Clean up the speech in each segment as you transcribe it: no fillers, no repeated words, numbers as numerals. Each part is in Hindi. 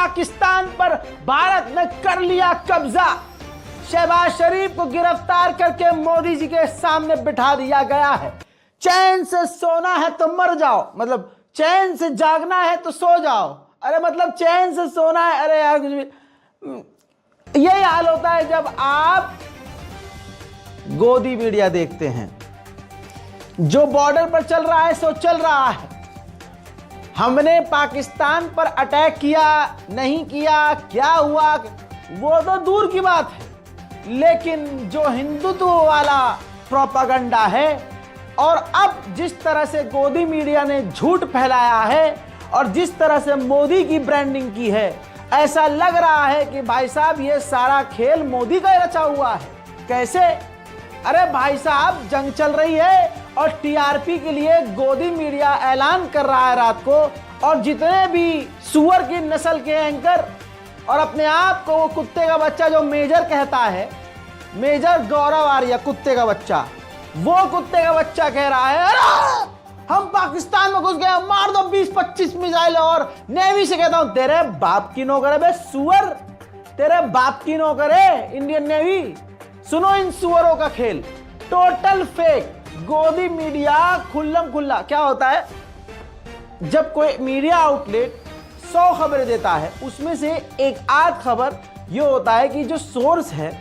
पाकिस्तान पर भारत ने कर लिया कब्जा। शहबाज शरीफ को गिरफ्तार करके मोदी जी के सामने बिठा दिया गया है। चैन से सोना है तो मर जाओ, मतलब चैन से जागना है तो सो जाओ। अरे मतलब चैन से सोना है, अरे यार कुछ भी। यही हाल होता है जब आप गोदी मीडिया देखते हैं। जो बॉर्डर पर चल रहा है सो चल रहा है। हमने पाकिस्तान पर अटैक किया नहीं किया, क्या हुआ वो तो दूर की बात है, लेकिन जो हिंदुत्व वाला प्रोपेगेंडा है और अब जिस तरह से गोदी मीडिया ने झूठ फैलाया है और जिस तरह से मोदी की ब्रांडिंग की है, ऐसा लग रहा है कि भाई साहब ये सारा खेल मोदी का ही रचा हुआ है। कैसे? अरे भाई साहब जंग चल रही है और टीआरपी के लिए गोदी मीडिया ऐलान कर रहा है रात को, और जितने भी सुअर की नस्ल के एंकर और अपने आप को वो कुत्ते का बच्चा जो मेजर कहता है, मेजर गौरव आर्या कुत्ते का बच्चा, वो कुत्ते का बच्चा कह रहा है अरे हम पाकिस्तान में घुस गए, मार दो 20-25 मिसाइल। और नेवी से कहता हूं तेरे बाप की नौकर है बे सुअर, तेरे बाप की नौकर है इंडियन नेवी। सुनो इन सुअरों का खेल, टोटल फेक। गोदी मीडिया खुल्लम खुल्ला क्या होता है, जब कोई मीडिया आउटलेट 100 खबरें देता है उसमें से एक आध खबर ये होता है कि जो सोर्स है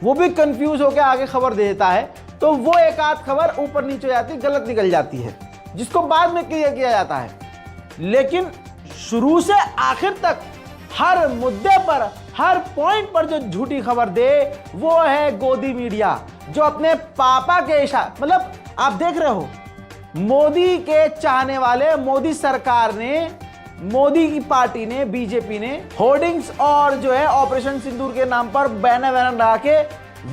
वो भी कंफ्यूज होकर आगे खबर दे देता है, तो वो एक आध खबर ऊपर नीचे जाती, गलत निकल जाती है, जिसको बाद में क्लियर किया जाता है। लेकिन शुरू से आखिर तक हर मुद्दे पर, हर पॉइंट पर जो झूठी खबर दे वो है गोदी मीडिया, जो अपने पापा के इशारे, मतलब आप देख रहे हो मोदी के चाहने वाले, मोदी सरकार ने, मोदी की पार्टी ने, बीजेपी ने होर्डिंग्स और जो है ऑपरेशन सिंदूर के नाम पर बैनर लगा के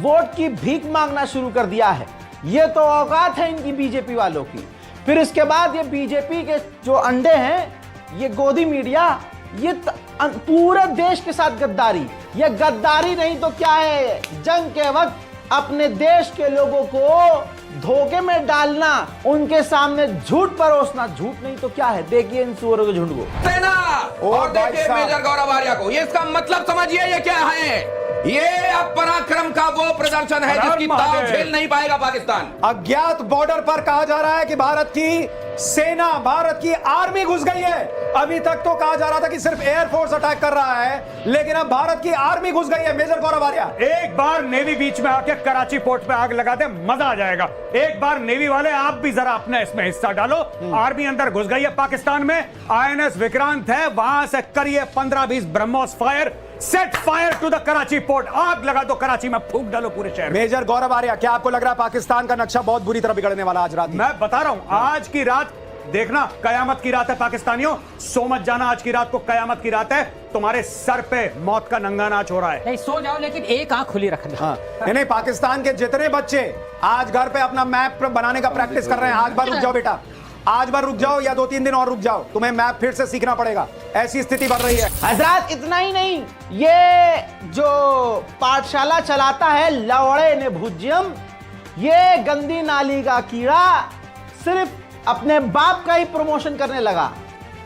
वोट की भीख मांगना शुरू कर दिया है। ये तो औकात है इनकी बीजेपी वालों की। फिर इसके बाद ये बीजेपी के जो अंडे हैं, ये गोदी मीडिया, ये पूरे देश के साथ गद्दारी। ये गद्दारी नहीं तो क्या है, जंग के वक्त अपने देश के लोगों को धोखे में डालना, उनके सामने झूठ परोसना। झूठ नहीं तो क्या है, देखिए इन सुअरों के झुंड को। सेना और देखिए मेजर गौरव आर्या को, ये इसका मतलब समझिए ये क्या है। ये अब पराक्रम का वो प्रदर्शन है जिसकी ताव झेल नहीं पाएगा पाकिस्तान। अज्ञात बॉर्डर पर कहा जा रहा है कि भारत की सेना, भारत की आर्मी घुस गई है। अभी तक तो कहा जा रहा था कि सिर्फ एयरफोर्स अटैक कर रहा है, लेकिन अब भारत की आर्मी घुस गई है। मेजर गौरव आर्या, एक बार नेवी बीच में आके कराची पोर्ट पे आग लगा दे, मजा आ जाएगा। एक बार नेवी वाले आप भी जरा अपना इसमें हिस्सा डालो। आर्मी अंदर घुस गई है पाकिस्तान में, आईएनएस विक्रांत है, वहां से करिए 15-20 BrahMos fire, set fire to the Karachi port, आग लगा दो कराची में, फूंक डालो पूरे शहर। मेजर गौरव आर्या, क्या आपको लग रहा है पाकिस्तान का नक्शा बहुत बुरी तरह बिगड़ने वाला आज रात? मैं बता रहा हूं, आज की रात देखना कयामत की रात है पाकिस्तानियों। सो मत जाना, आज की रात को कयामत की रात है। तुम्हारे सर पे मौत का नंगा नाच हो रहा है। नहीं सो जाओ, लेकिन एक आंख खुली रखना। हाँ। नहीं, पाकिस्तान के जितने बच्चे आज घर पे अपना मैप बनाने का प्रैक्टिस कर रहे हैं, आज बार रुक जाओ बेटा, आज बार रुक जाओ या 2-3 दिन और रुक जाओ, तुम्हें मैप फिर से सीखना पड़ेगा, ऐसी स्थिति बढ़ रही है। हजरात इतना ही नहीं, ये जो पाठशाला चलाता है लवड़े ने भुजियम, ये गंदी नाली का कीड़ा सिर्फ अपने बाप का ही प्रमोशन करने लगा।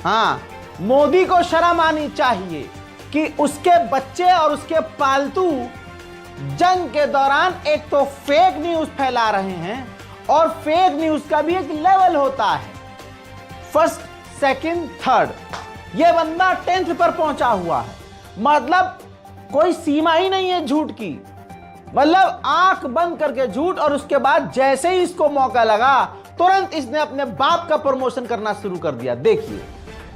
हाँ, मोदी को शर्म आनी चाहिए कि उसके बच्चे और उसके पालतू जंग के दौरान एक तो फेक न्यूज फैला रहे हैं, और फेक न्यूज का भी एक लेवल होता है, फर्स्ट, सेकंड, थर्ड। ये बंदा 10th पर पहुंचा हुआ है, मतलब कोई सीमा ही नहीं है झूठ की, मतलब आंख बंद करके झूठ। और उसके बाद जैसे ही इसको मौका लगा तुरंत इसने अपने बाप का प्रमोशन करना शुरू कर दिया। देखिए,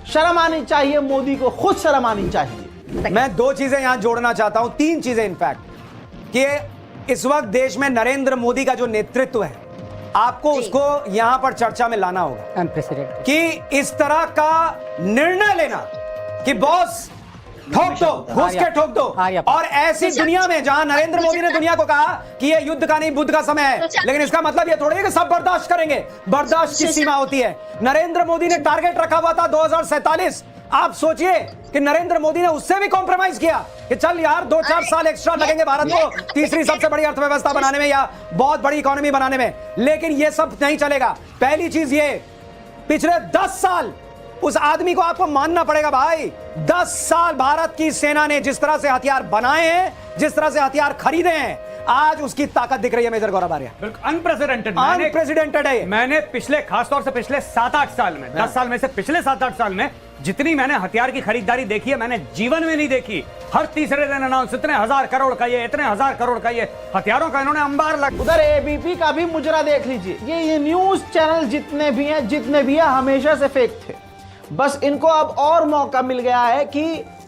शर्म आनी चाहिए मोदी को, खुद शर्म आनी चाहिए। मैं 2 चीजें यहां जोड़ना चाहता हूं, 3 चीजें इनफैक्ट, कि इस वक्त देश में नरेंद्र मोदी का जो नेतृत्व है, आपको उसको यहां पर चर्चा में लाना होगा। कि इस तरह का निर्णय लेना कि बॉस ठोक दो, घुस के ठोक दो, और ऐसी दुनिया में जहां नरेंद्र मोदी ने दुनिया को कहा कि ये युद्ध का नहीं बुद्ध का समय है, लेकिन इसका मतलब ये थोड़ी है कि सब बर्दाश्त करेंगे। बर्दाश्त की सीमा होती है। नरेंद्र मोदी ने टारगेट रखा हुआ था 2047। आप सोचिए कि नरेंद्र मोदी ने उससे भी कॉम्प्रोमाइज किया कि चल यार 2-4 साल एक्स्ट्रा लगेंगे भारत को तीसरी सबसे बड़ी अर्थव्यवस्था बनाने में या बहुत बड़ी इकोनॉमी बनाने में, लेकिन ये सब नहीं चलेगा। पहली चीज ये, पिछले 10 साल उस आदमी को आपको मानना पड़ेगा भाई। 10 साल भारत की सेना ने जिस तरह से हथियार बनाए हैं, जिस तरह से हथियार खरीदे हैं, आज उसकी ताकत दिख रही है मेजर गौरव आर्या। बिल्कुल अनप्रेसिडेंटेड है। मैंने पिछले, खासतौर से पिछले 7-8 साल में, 10 साल में से पिछले 7-8 साल में जितनी मैंने हथियार की खरीदारी देखी है, मैंने जीवन में नहीं देखी। हर तीसरे दिन अनाउंस, इतने हजार करोड़ का ये, इतने हजार करोड़ का ये, हथियारों का इन्होंने अंबार लग। उधर एबीपी का भी मुजरा देख लीजिए। ये न्यूज चैनल जितने भी हैं हमेशा से फेक थे। बस इनको अब और मौका मिल गया है कि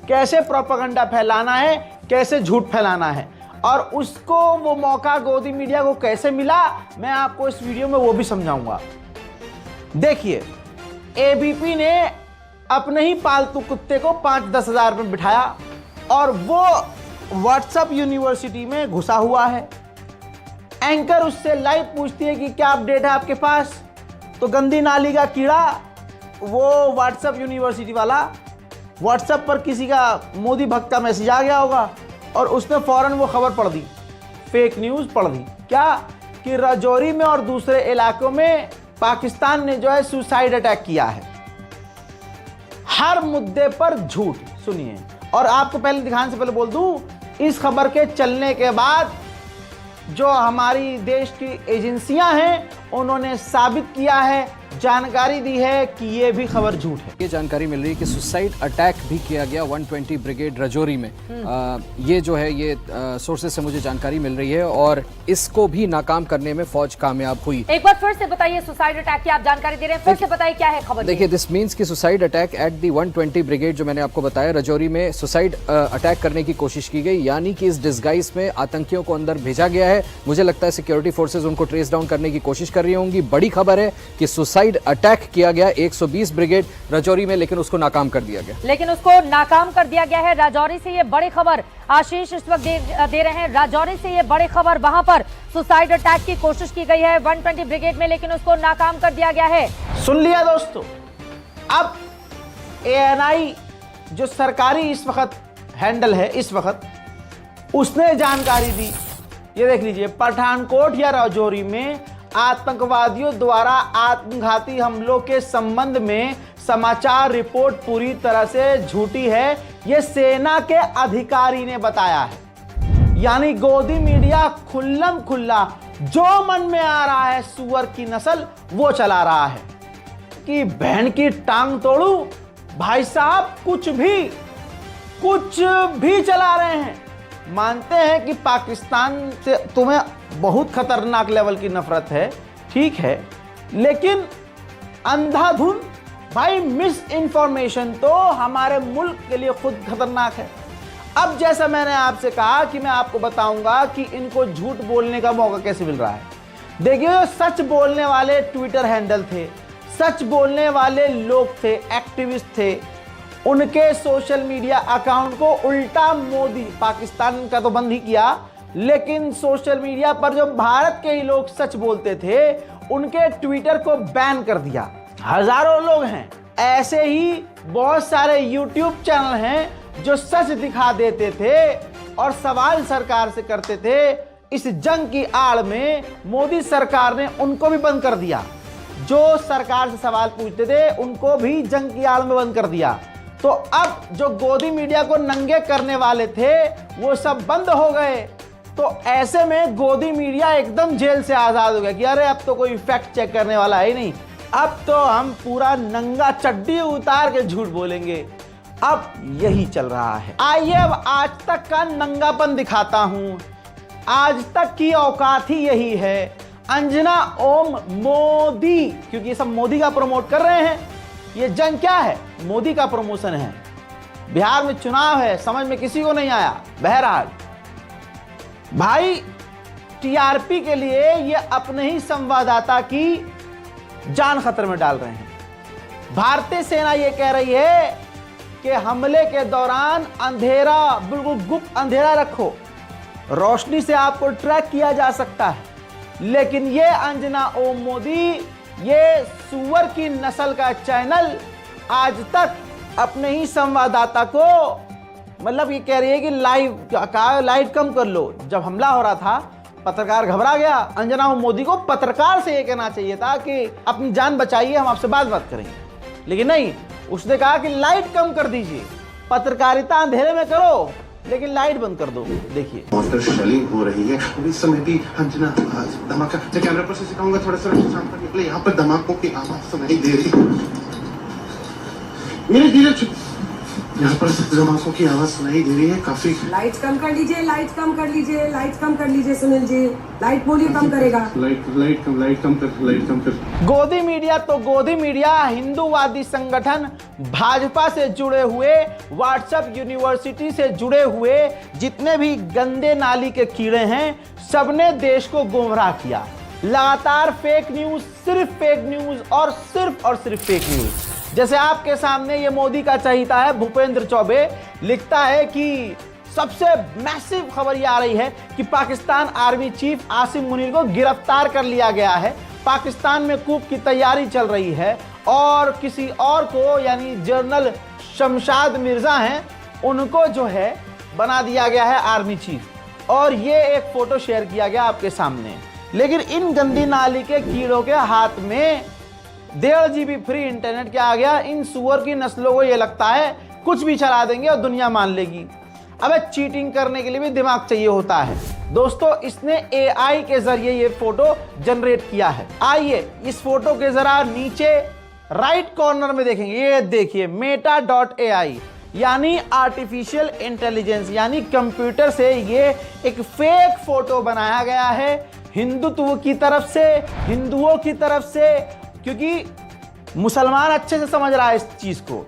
कैसे प्रोपेगेंडा फैलाना है, कैसे झूठ फैलाना है, और उसको वो मौका गोदी मीडिया को कैसे मिला, मैं आपको इस वीडियो में वो भी समझाऊंगा। देखिए, एबीपी ने अपने ही पालतू कुत्ते को 5-10 हजार में बिठाया और वो व्हाट्सएप यूनिवर्सिटी में घुसा हुआ है। एंकर उससे लाइव पूछती है कि क्या अपडेट है आपके पास, तो गंदी नाली का कीड़ा वो व्हाट्सएप यूनिवर्सिटी वाला, व्हाट्सएप पर किसी का मोदी भक्त का मैसेज आ गया होगा और उसने फौरन वो खबर पढ़ दी, फेक न्यूज़ पढ़ दी। क्या कि राजौरी में और दूसरे इलाकों में पाकिस्तान ने जो है सुसाइड अटैक किया है। हर मुद्दे पर झूठ। सुनिए, और आपको पहले दिखाने से पहले बोल दूं, इस खबर के चलने के बाद जो हमारी देश की एजेंसियां हैं उन्होंने साबित किया है, जानकारी दी है कि ये भी खबर झूठ है। ये जानकारी मिल रही है कि सुसाइड अटैक भी किया गया 120 ब्रिगेड राजौरी में। ये जो है ये सोर्सेज से मुझे जानकारी मिल रही है और इसको भी नाकाम करने में फौज कामयाब हुई। एक बार फिर से बताइए, सुसाइड अटैक की आप जानकारी दे रहे हैं, फिर से बताइए क्या है खबर। देखिए, दिस मींस कि suicide attack at the 120 brigade जो मैंने आपको बताया राजौरी में सुसाइड अटैक करने की कोशिश की गई, यानी कि इस डिस्गाइज में आतंकियों को अंदर भेजा गया है। मुझे लगता है सिक्योरिटी फोर्सेज उनको ट्रेस डाउन करने की कोशिश कर रही होंगी। बड़ी खबर है कि सुसाइड अटैक किया गया 120 ब्रिगेड राजौरी में, लेकिन उसको नाकाम कर दिया गया है। राजौरी से ये बड़ी खबर आशीष इस वक्त दे रहे हैं। राजौरी से ये बड़ी खबर, वहां पर सुसाइड अटैक की कोशिश की गई है 120 ब्रिगेड में, लेकिन उसको नाकाम कर दिया गया है। सुन लिया दोस्तों। अब एएनआई जो सरकारी इस वक्त हैंडल है, इस वक्त उसने जानकारी दी। ये देख लीजिए, पठानकोट या राजौरी में आतंकवादियों द्वारा आत्मघाती हमलों के संबंध में समाचार रिपोर्ट पूरी तरह से झूठी है, यह सेना के अधिकारी ने बताया है। यानी गोदी मीडिया खुल्लम खुल्ला जो मन में आ रहा है सुअर की नस्ल वो चला रहा है कि बहन की टांग तोड़ू। भाई साहब कुछ भी चला रहे हैं। मानते हैं कि पाकिस्तान से तुम्हें बहुत खतरनाक लेवल की नफरत है, ठीक है, लेकिन अंधाधुन भाई मिस इन्फॉर्मेशन तो हमारे मुल्क के लिए खुद खतरनाक है। अब जैसा मैंने आपसे कहा कि मैं आपको बताऊंगा कि इनको झूठ बोलने का मौका कैसे मिल रहा है। देखिए, सच बोलने वाले ट्विटर हैंडल थे, सच बोलने वाले लोग थे, एक्टिविस्ट थे, उनके सोशल मीडिया अकाउंट को उल्टा मोदी, पाकिस्तान का तो बंद ही किया, लेकिन सोशल मीडिया पर जो भारत के ही लोग सच बोलते थे उनके ट्विटर को बैन कर दिया। हजारों लोग हैं, ऐसे ही बहुत सारे यूट्यूब चैनल हैं जो सच दिखा देते थे और सवाल सरकार से करते थे। इस जंग की आड़ में मोदी सरकार ने उनको भी बंद कर दिया। जो सरकार से सवाल पूछते थे उनको भी जंग की आड़ में बंद कर दिया। तो अब जो गोदी मीडिया को नंगे करने वाले थे वो सब बंद हो गए। तो ऐसे में गोदी मीडिया एकदम जेल से आजाद हो गया कि अरे अब तो कोई फैक्ट चेक करने वाला है ही नहीं, अब तो हम पूरा नंगा चड्डी उतार के झूठ बोलेंगे। अब यही चल रहा है। आइए अब आज तक का नंगापन दिखाता हूं। आज तक की औकात ही यही है। अंजना ओम मोदी, क्योंकि ये सब मोदी का प्रमोट कर रहे हैं। ये जंग क्या है? मोदी का प्रमोशन है। बिहार में चुनाव है, समझ में किसी को नहीं आया। बहरहाल भाई, टीआरपी के लिए ये अपने ही संवाददाता की जान खतरे में डाल रहे हैं। भारतीय सेना ये कह रही है कि हमले के दौरान अंधेरा, बिल्कुल गुप्त अंधेरा रखो, रोशनी से आपको ट्रैक किया जा सकता है। लेकिन ये अंजना ओम मोदी, ये सुअर की नस्ल का चैनल आज तक अपने ही संवाददाता को, मतलब ये कह रही है कि लाइट कम कर लो। जब हमला हो रहा था पत्रकार घबरा गया। अंजना ओम मोदी को पत्रकार से ये कहना चाहिए था कि अपनी जान बचाइए, हम आपसे बात करेंगे, लेकिन नहीं, उसने कहा कि लाइट कम कर दीजिए, पत्रकारिता अंधेरे में करो लेकिन लाइट बंद कर दो। देखिए मॉन्स्टर शेलिंग हो रही है और इस समय भी अंजना धमाका कैमरा पर से सिखाऊंगा थोड़ा सा शाम तक निकले, यहाँ पर धमाकों की आवाज सुनाई दे रही है। मेरे धीरे यहाँ पर धमाकों की आवाज सुनाई दे रही है काफी। लाइट कम कर लीजिए, लाइट कम कर लीजिए, लाइट कम कर लीजिए सुनील जी, लाइट बोलिए कम करेगा। लाइट कम कर। गोदी मीडिया तो गोदी मीडिया हिंदूवादी संगठन भाजपा से जुड़े हुए, व्हाट्सएप यूनिवर्सिटी से जुड़े हुए जितने भी गंदे नाली के कीड़े हैं, सबने देश को गुमराह किया। लगातार फेक न्यूज, सिर्फ फेक न्यूज और सिर्फ फेक न्यूज। जैसे आपके सामने ये मोदी का चहीता है भूपेंद्र चौबे लिखता है कि सबसे मैसिव खबर ये आ रही है कि पाकिस्तान आर्मी चीफ आसिम मुनीर को गिरफ्तार कर लिया गया है, पाकिस्तान में कूप की तैयारी चल रही है और किसी और को यानी जनरल शमशाद मिर्जा हैं उनको जो है बना दिया गया है आर्मी चीफ। और ये एक फोटो शेयर किया गया आपके सामने। लेकिन इन गंदी नाली के कीड़ों के हाथ में 1.5 GB फ्री इंटरनेट क्या आ गया। इन सुअर की नस्लों को ये लगता है कुछ भी चला देंगे और दुनिया मान लेगी। अबे चीटिंग करने के लिए भी दिमाग चाहिए होता है। दोस्तों इसने AI के जरिए ये फोटो जनरेट किया है। आइए इस फोटो के जरा नीचे राइट कॉर्नर में देखेंगे, ये देखिए meta.ai यानी आर्टिफिशियल इंटेलिजेंस यानी कंप्यूटर से ये एक फेक फोटो बनाया गया है हिंदुत्व की तरफ से, हिंदुओं की तरफ से, क्योंकि मुसलमान अच्छे से समझ रहा है इस चीज को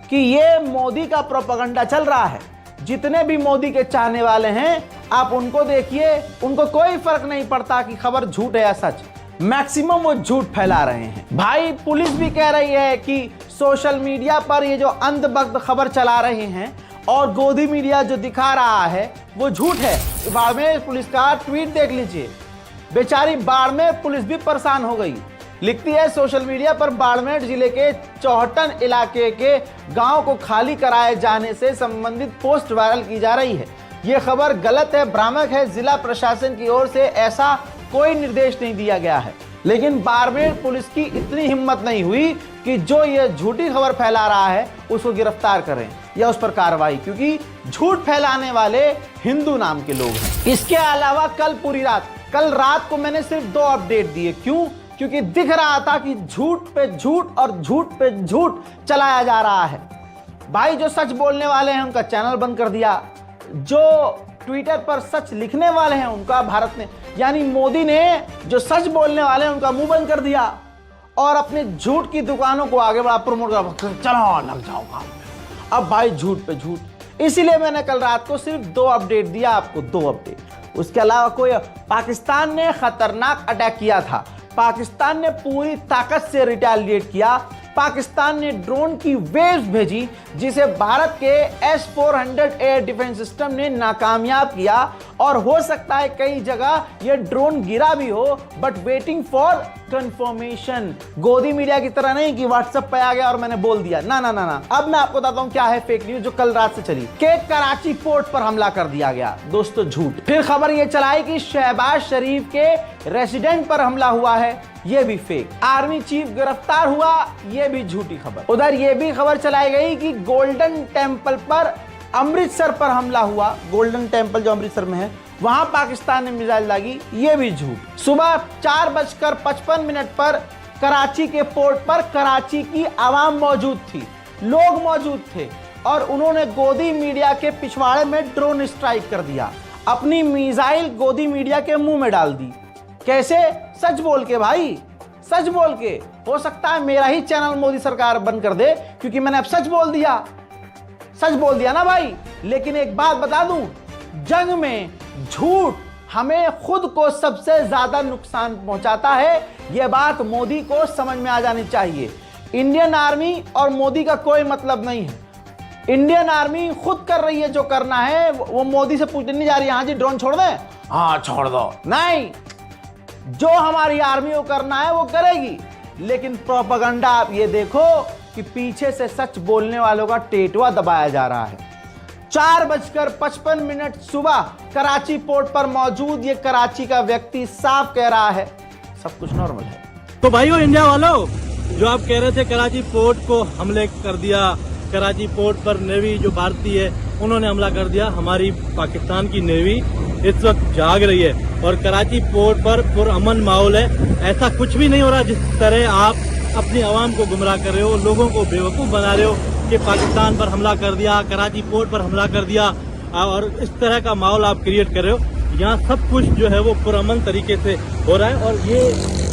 कि ये मोदी का प्रोपेगेंडा चल रहा है। जितने भी मोदी के चाहने वाले हैं आप उनको देखिए, उनको कोई फर्क नहीं पड़ता कि खबर झूठ है या सच, मैक्सिमम वो झूठ फैला रहे हैं। भाई पुलिस भी कह रही है कि सोशल मीडिया पर ये जो अंधभक्त खबर चला रहे हैं और गोदी मीडिया जो दिखा रहा है वो झूठ है। बाड़मेर पुलिस का ट्वीट देख लीजिए, बेचारी बाड़मेर पुलिस भी परेशान हो गई। लिखती है सोशल मीडिया पर बाड़मेर जिले के चौहटन इलाके के गांव को खाली कराए जाने से संबंधित पोस्ट वायरल की जा रही है। यह खबर गलत है, भ्रामक है। जिला प्रशासन की ओर से ऐसा कोई निर्देश नहीं दिया गया है। लेकिन बाड़मेर पुलिस की इतनी हिम्मत नहीं हुई कि जो ये झूठी खबर फैला रहा है उसको गिरफ्तार करें या उस पर कार्रवाई, क्योंकि झूठ फैलाने वाले हिंदू नाम के लोग हैं। इसके अलावा कल रात को मैंने सिर्फ 2 अपडेट दिए। क्यों? क्योंकि दिख रहा था कि झूठ पे झूठ और झूठ पे झूठ चलाया जा रहा है। भाई जो सच बोलने वाले हैं उनका चैनल बंद कर दिया, जो ट्विटर पर सच लिखने वाले हैं उनका भारत ने यानी मोदी ने जो सच बोलने वाले हैं उनका मुंह बंद कर दिया और अपने झूठ की दुकानों को आगे बढ़ा प्रमोट कर, चलो लग जाओ काम में। अब भाई झूठ पे झूठ। इसीलिए मैंने कल रात को सिर्फ 2 अपडेट दिया आपको, 2 अपडेट। उसके अलावा कोई पाकिस्तान ने खतरनाक अटैक किया था, पाकिस्तान ने पूरी ताकत से रिटेलिएट किया। पाकिस्तान ने ड्रोन की वेव्स भेजी जिसे भारत के S-400 एयर डिफेंस सिस्टम ने नाकामयाब किया और हो सकता है कई जगह ये ड्रोन गिरा भी हो, बट वेटिंग फॉर कंफर्मेशन। गोदी मीडिया की तरह नहीं कि व्हाट्सएप पे आ गया और मैंने बोल दिया, ना ना ना ना। अब मैं आपको बताता हूं क्या है फेक न्यूज जो कल रात से चली कि कराची पोर्ट पर हमला कर दिया गया। दोस्तों झूठ। फिर खबर ये चलाई कि शहबाज शरीफ के रेसिडेंट पर हमला हुआ है, ये भी फेक। आर्मी चीफ गिरफ्तार हुआ, ये भी झूठी खबर। उधर ये भी खबर चलाई गई कि गोल्डन टेंपल पर अमृतसर पर हमला हुआ, गोल्डन टेंपल जो अमृतसर में है वहां पाकिस्तान ने मिसाइल दागी, ये भी झूठ। सुबह 4:55 पर कराची के पोर्ट पर कराची की आवाम मौजूद थी, लोग मौजूद थे और उन्होंने गोदी मीडिया के पिछवाड़े में ड्रोन स्ट्राइक कर दिया। अपनी मिसाइल गोदी मीडिया के मुंह में डाल दी। कैसे? सच बोल के भाई, सच बोल के। हो सकता है मेरा ही चैनल मोदी सरकार बंद कर दे क्योंकि मैंने अब सच बोल दिया ना भाई। लेकिन एक बात बता दूं, जंग में झूठ हमें खुद को सबसे ज्यादा नुकसान पहुंचाता है। यह बात मोदी को समझ में आ जानी चाहिए। इंडियन आर्मी और मोदी का कोई मतलब नहीं है। इंडियन आर्मी खुद कर रही है जो करना है, वो मोदी से पूछने नहीं जा रही, हाँ जी ड्रोन छोड़ दें, हाँ छोड़ दो, नहीं। जो हमारी आर्मी को करना है वो करेगी। लेकिन प्रोपेगेंडा आप ये देखो कि पीछे से सच बोलने वालों का टेटवा दबाया जा रहा है। 4:55 सुबह कराची पोर्ट पर मौजूद ये कराची का व्यक्ति साफ कह रहा है सब कुछ नॉर्मल है। तो भाइयों इंडिया वालों, जो आप कह रहे थे कराची पोर्ट को हमले कर दिया, कराची पोर्ट पर नेवी जो भारतीय है उन्होंने हमला कर दिया। हमारी पाकिस्तान की नेवी इस वक्त जाग रही है और कराची पोर्ट पर पुरअमन माहौल है। ऐसा कुछ भी नहीं हो रहा जिस तरह आप अपनी आवाम को गुमराह कर रहे हो, लोगों को बेवकूफ़ बना रहे हो कि पाकिस्तान पर हमला कर दिया, कराची पोर्ट पर हमला कर दिया और इस तरह का माहौल आप क्रिएट कर रहे हो। यहाँ सब कुछ जो है वो पुरअमन तरीके से हो रहा है और ये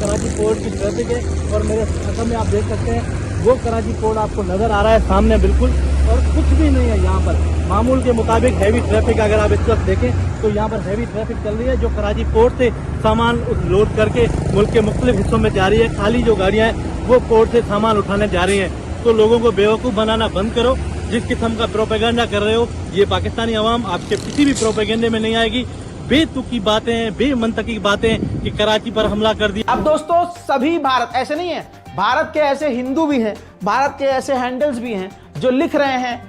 कराची पोर्ट की ट्रैफिक है और मेरे हाथों में आप देख सकते हैं वो कराची पोर्ट आपको नजर आ रहा है सामने बिल्कुल, और कुछ भी नहीं है यहाँ पर। मामूल के मुताबिक हैवी ट्रैफिक अगर आप इस वक्त देखें तो यहाँ पर हैवी ट्रैफिक चल रही है जो कराची पोर्ट से सामान लोड करके मुल्क के मुख्तलिफ हिस्सों में जा रही है। खाली जो गाड़ियाँ हैं वो पोर्ट से सामान उठाने जा रही हैं। तो लोगों को बेवकूफ़ बनाना बंद करो। जिस किस्म का प्रोपेगेंडा कर रहे हो ये पाकिस्तानी अवाम आपके किसी भी प्रोपेगेंडे में नहीं आएगी। बेतुकी बातें, बेमंतकी बातें कि कराची पर हमला कर दिया। अब दोस्तों सभी भारत ऐसे नहीं है, भारत के ऐसे हिंदू भी हैं, भारत के ऐसे हैंडल्स भी हैं जो लिख रहे हैं